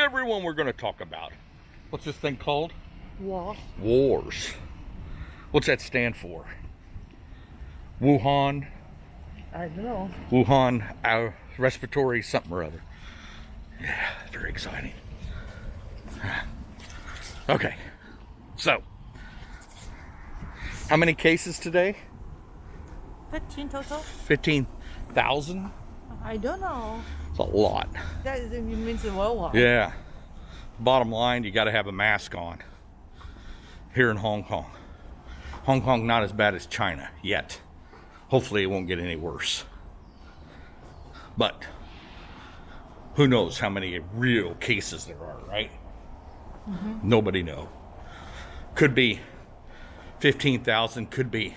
everyone, we're going to talk about. What's this thing called? Wars. Wars. What's that stand for? Wuhan. I don't know. Wuhan respiratory something or other. Yeah, very exciting. Okay, so how many cases today? 15 total? 15,000? I don't know. It's a lot. That is, it means worldwide. Yeah. Bottom line, you got to have a mask on here in Hong Kong. Hong Kong not as bad as China yet. Hopefully it won't get any worse. But who knows how many real cases there are, right? Mm-hmm. Nobody knows. Could be 15,000, could be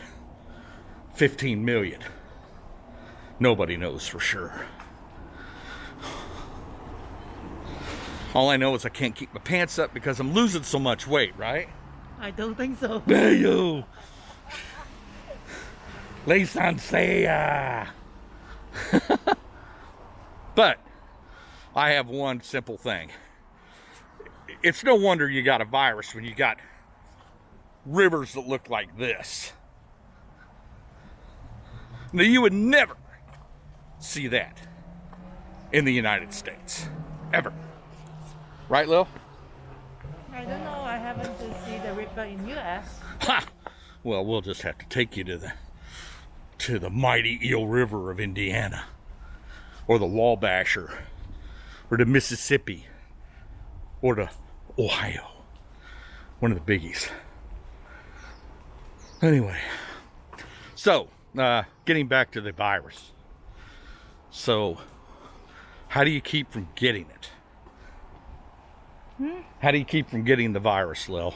15 million. Nobody knows for sure. All I know is I can't keep my pants up because I'm losing so much weight, right? I don't think so. Hey, you! Licencia! But I have one simple thing. It's no wonder you got a virus when you got rivers that look like this. Now, you would never see that in the United States. Ever. Right, Lil? I don't know. I haven't seen the river in U.S. Ha! Well, we'll just have to take you to the mighty Eel River of Indiana, or the Wabasher, or the Mississippi, or the Ohio. One of the biggies. Anyway, so getting back to the virus. So, how do you keep from getting it? How do you keep from getting the virus, Lil?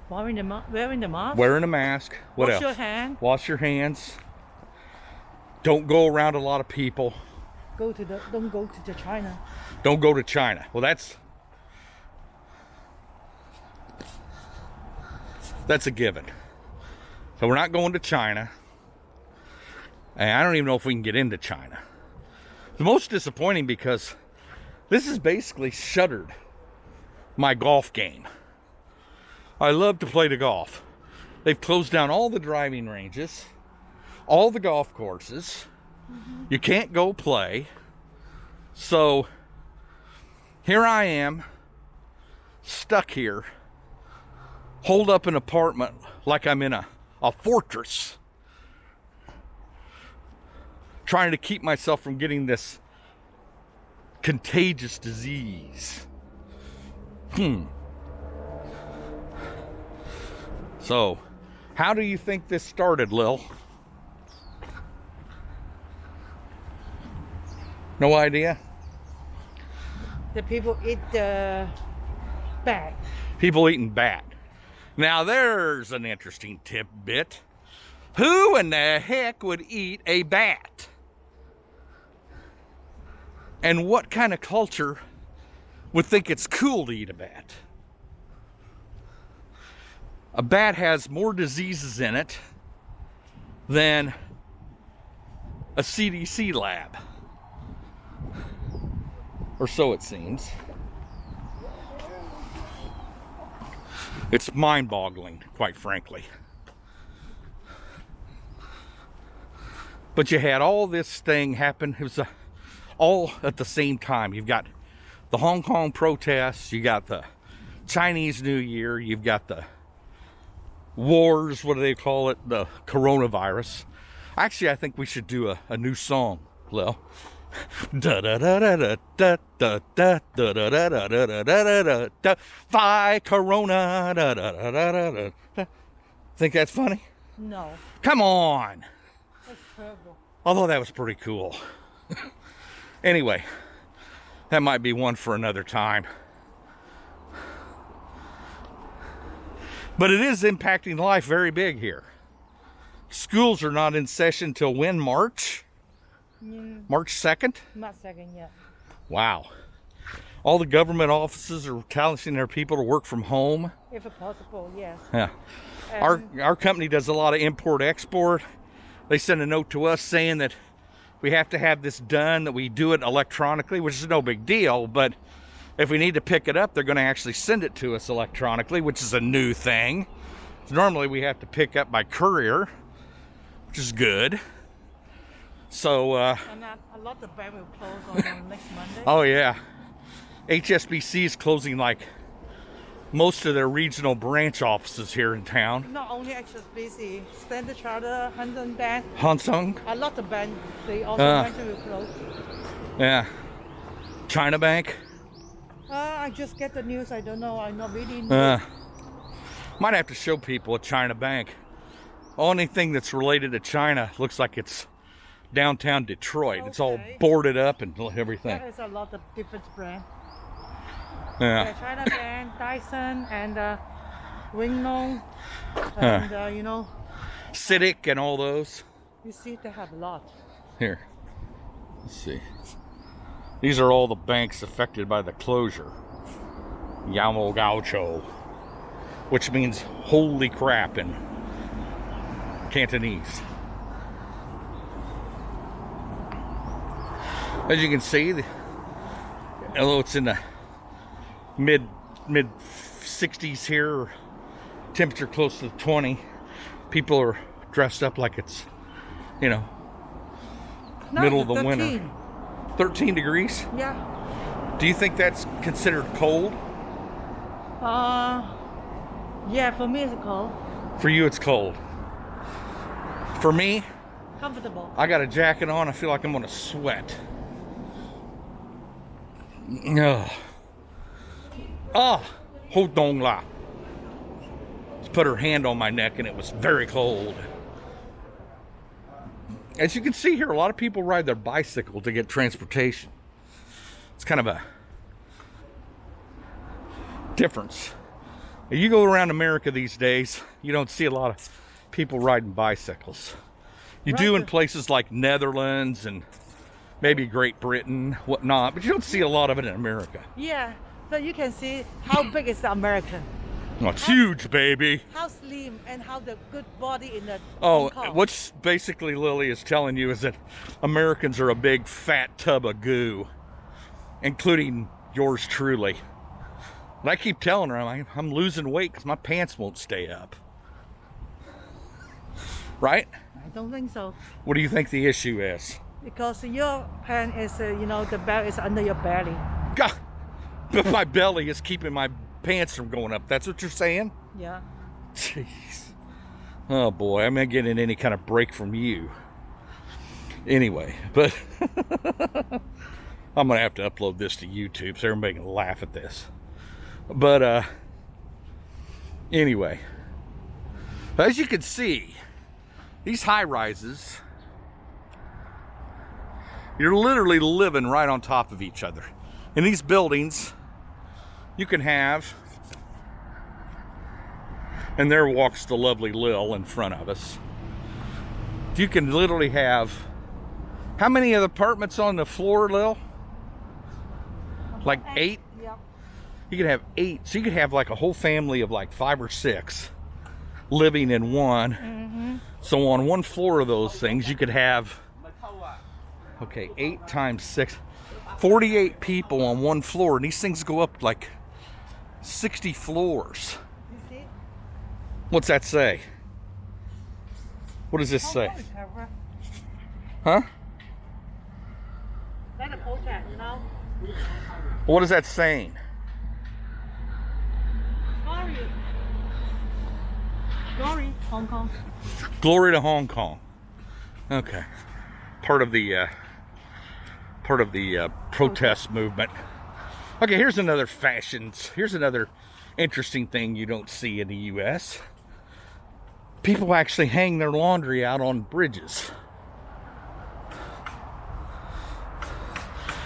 Wearing the mask. Wearing a mask. What Wash else? your hands. Wash your hands. Don't go around a lot of people. Don't go to China. Don't go to China. Well, that's a given. So we're not going to China. And I don't even know if we can get into China. The most disappointing because this has basically shuttered my golf game. I love to play the golf. They've closed down all the driving ranges, all the golf courses. Mm-hmm. You can't go play. So here I am, stuck here, holed up in an apartment like I'm in a fortress, trying to keep myself from getting this contagious disease. So, how do you think this started, Lil? No idea? The people eat the bat. People eating bat. Now, there's an interesting tidbit. Who in the heck would eat a bat? And what kind of culture would think it's cool to eat a bat? A bat has more diseases in it than a CDC lab. Or so it seems. It's mind-boggling, quite frankly. But you had all this thing happen. It was all at the same time. You've got the Hong Kong protests, you got the Chinese New Year, you've got the wars, what do they call it? The coronavirus. Actually, I think we should do a new song, Lil. Fight Corona. Think that's funny? No. Come on. That's terrible. Although that was pretty cool. Anyway, that might be one for another time. But it is impacting life very big here. Schools are not in session till when? March? March 2nd? March 2nd, yeah. Wow. All the government offices are telling their people to work from home. If possible, yes. Yeah. Our company does a lot of import-export. They sent a note to us saying that we have to have this done, that we do it electronically, which is no big deal, but if we need to pick it up, they're going to actually send it to us electronically, which is a new thing. Normally we have to pick up by courier, which is good. So And a lot of bank will close on next Monday. oh yeah, HSBC is closing like most of their regional branch offices here in town. Not only HSBC, Standard Chartered, Hang Seng Bank, Hang Seng, a lot of banks, they also eventually will close. yeah, China Bank. I just get the news. I don't know. I'm not reading. Might have to show people a China Bank. Only thing that's related to China looks like it's downtown Detroit. Okay. It's all boarded up and everything. There is a lot of different brands. Yeah. China Bank, Dyson, and Wingnong, and you know, CITIC and all those. You see, they have a lot. Here, let's see. These are all the banks affected by the closure. Yamo Gaucho, which means holy crap in Cantonese. As you can see, although it's in the mid 60s here, temperature close to 20, people are dressed up like it's, you know, middle of the 13. winter. 13 degrees? Yeah. Do you think that's considered cold? Yeah, for me it's cold. For you it's cold. For me, comfortable. I got a jacket on, I feel like I'm gonna sweat. Ugh. Hold on la. She put her hand on my neck and it was very cold. As you can see here, a lot of people ride their bicycle to get transportation. It's kind of a difference. You go around America these days, you don't see a lot of people riding bicycles. You do in places like Netherlands and maybe Great Britain, whatnot, but you don't see a lot of it in America. Yeah, but you can see how big is the American. Oh, it's huge, baby. How slim and how the good body in the what's basically Lily is telling you is that Americans are a big fat tub of goo, including yours truly. And I keep telling her I'm losing weight because my pants won't stay up. Right? I don't think so. What do you think the issue is? Because your pant is, you know, the belt is under your belly. God, but my belly is keeping my pants from going up. That's what you're saying? Yeah. Jeez. Oh boy, I'm not getting any kind of break from you. Anyway, but I'm gonna have to upload this to YouTube so everybody can laugh at this. But anyway, as you can see, these high rises, you're literally living right on top of each other. In these buildings, you can have, and there walks the lovely Lil in front of us. You can literally have, how many apartments on the floor, Lil? Like 8? Yep. You could have 8. So you could have like a whole family of like 5 or 6 living in one. Mm-hmm. So on one floor of those things, you could have, okay, 8 times 6, 48 people on one floor. And these things go up like 60 floors. You see? What's that say? What does this say? Huh? Like a postcard, you know? What is that saying? Glory, Hong Kong. Glory to Hong Kong. Okay. Part of the protest movement. Okay, here's another here's another interesting thing you don't see in the US. People actually hang their laundry out on bridges.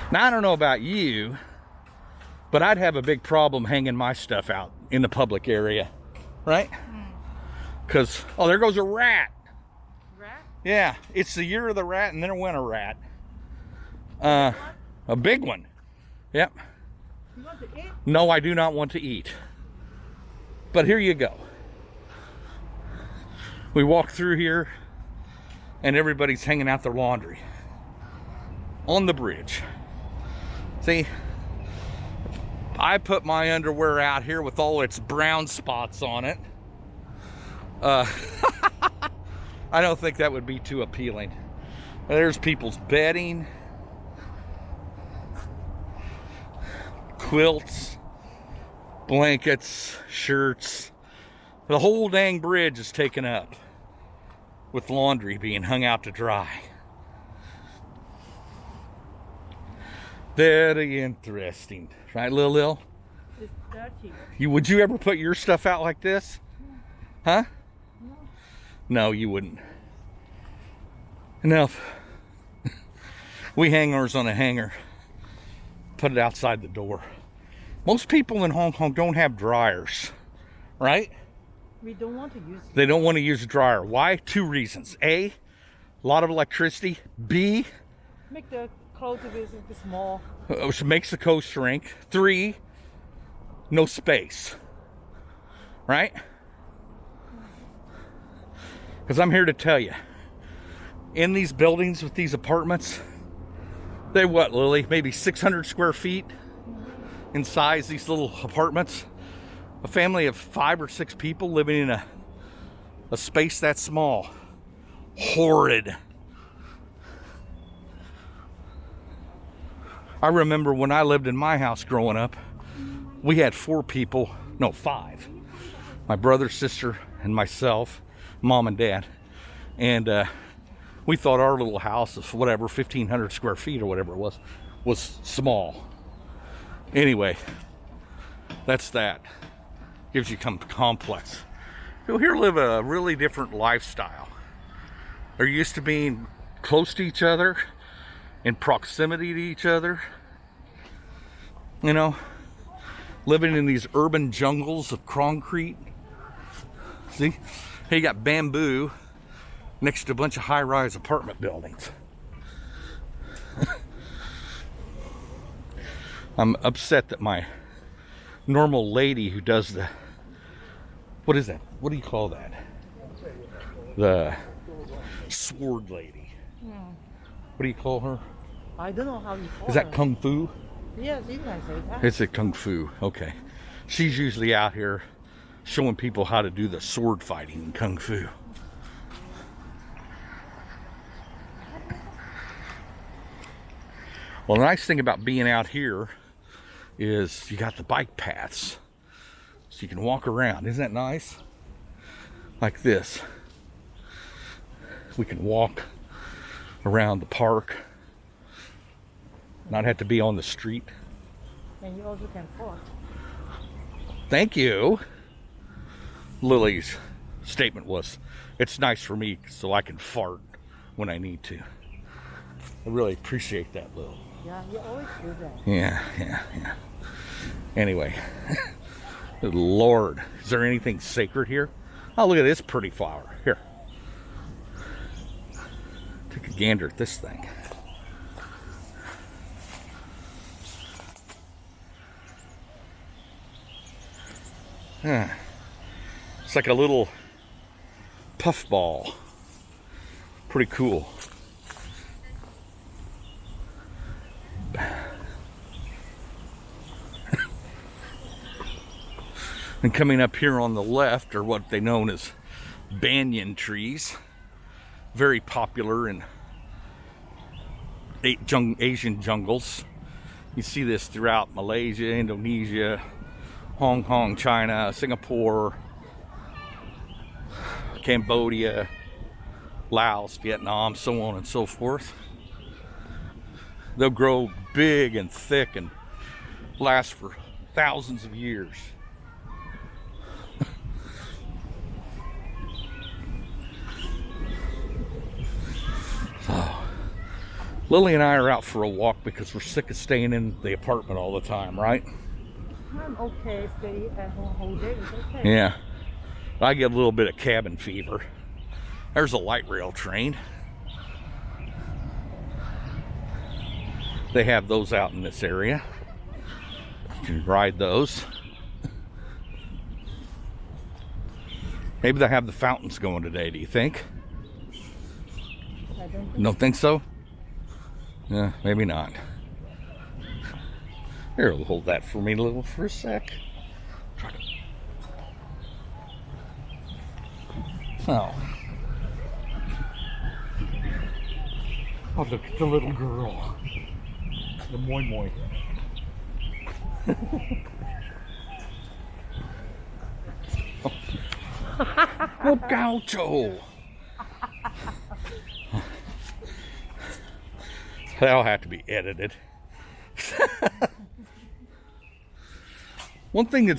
Now, I don't know about you, but I'd have a big problem hanging my stuff out in the public area, right? Because, oh, there goes a rat. Rat? Yeah, it's the year of the rat and then a winter rat. A big one. Yep. You want to eat? No, I do not want to eat. But here you go. We walk through here and everybody's hanging out their laundry. on the bridge. See, I put my underwear out here with all its brown spots on it. I don't think that would be too appealing. There's people's bedding, quilts, blankets, shirts. The whole dang bridge is taken up with laundry being hung out to dry. Very interesting, right, Lil? It's dirty. Would you ever put your stuff out like this? Huh? No. No, you wouldn't. Enough. We hang ours on a hanger. Put it outside the door. Most people in Hong Kong don't have dryers, right? We don't want to use it. They don't want to use a dryer. Why? 2 reasons. A lot of electricity. B, Make the clothes a bit small. which makes the clothes shrink. 3, no space. Right? Because I'm here to tell you, in these buildings with these apartments, they what, Lily? Maybe 600 square feet in size, these little apartments. A family of 5 or 6 people living in a space that small. Horrid. I remember when I lived in my house growing up, we had 4 people, no, 5. My brother, sister, and myself, mom and dad. And we thought our little house of whatever, 1,500 square feet or whatever it was small. Anyway, that's that. Gives you complex. People here live a really different lifestyle. They're used to being close to each other, in proximity to each other. You know, living in these urban jungles of concrete. See? Hey, you got bamboo next to a bunch of high-rise apartment buildings. I'm upset that my normal lady who does the, what is that? What do you call that? The sword lady. What do you call her? I don't know how you call Is that her. kung fu? Yes, you can say that. It's a kung fu. Okay. She's usually out here showing people how to do the sword fighting in kung fu. Well, the nice thing about being out here is you got the bike paths, so you can walk around. Isn't that nice? Like this. We can walk around the park, not have to be on the street. And you also can fart. Thank you. Lily's statement was, it's nice for me so I can fart when I need to. I really appreciate that, Lil. Yeah, you always do that. Yeah. Anyway, good Lord, is there anything sacred here? Oh, look at this pretty flower. Here. Take a gander at this thing. It's like a little puffball. Pretty cool. And coming up here on the left are what they known as banyan trees. Very popular in Asian jungles. You see this throughout Malaysia, Indonesia, Hong Kong, China, Singapore, Cambodia, Laos, Vietnam, so on and so forth. They'll grow big and thick and last for thousands of years. So, Lily and I are out for a walk because we're sick of staying in the apartment all the time, right? I'm okay. Stay at home whole day. It's okay. Yeah. I get a little bit of cabin fever. There's a light rail train. They have those out in this area. You can ride those. Maybe they have the fountains going today, do you think? I don't think You don't think so? Yeah, maybe not. Here, hold that for me for a sec. Oh. Oh, look at the little girl. The moi moi. Oh, gaucho. That'll have to be edited. One thing that's